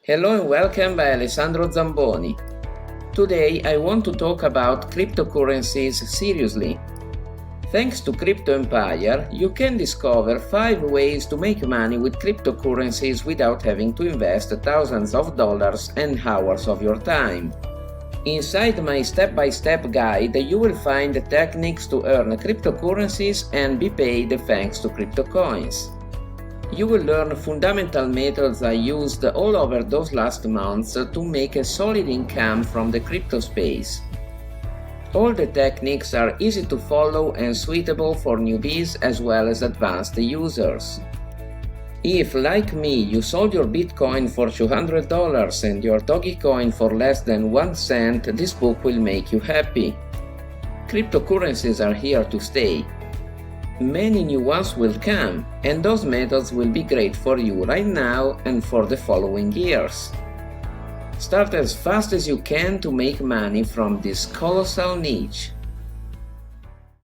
Hello and welcome by Alessandro Zamboni. Today I want to talk about cryptocurrencies seriously. Thanks to Crypto Empire, you can discover 5 ways to make money with cryptocurrencies without having to invest thousands of dollars and hours of your time. Inside my step-by-step guide, you will find the techniques to earn cryptocurrencies and be paid thanks to CryptoCoins. You will learn fundamental methods I used all over those last months to make a solid income from the crypto space. All the techniques are easy to follow and suitable for newbies as well as advanced users. If, like me, you sold your Bitcoin for $200 and your Dogecoin for less than 1 cent, this book will make you happy. Cryptocurrencies are here to stay. Many new ones will come, and those methods will be great for you right now and for the following years. Start as fast as you can to make money from this colossal niche.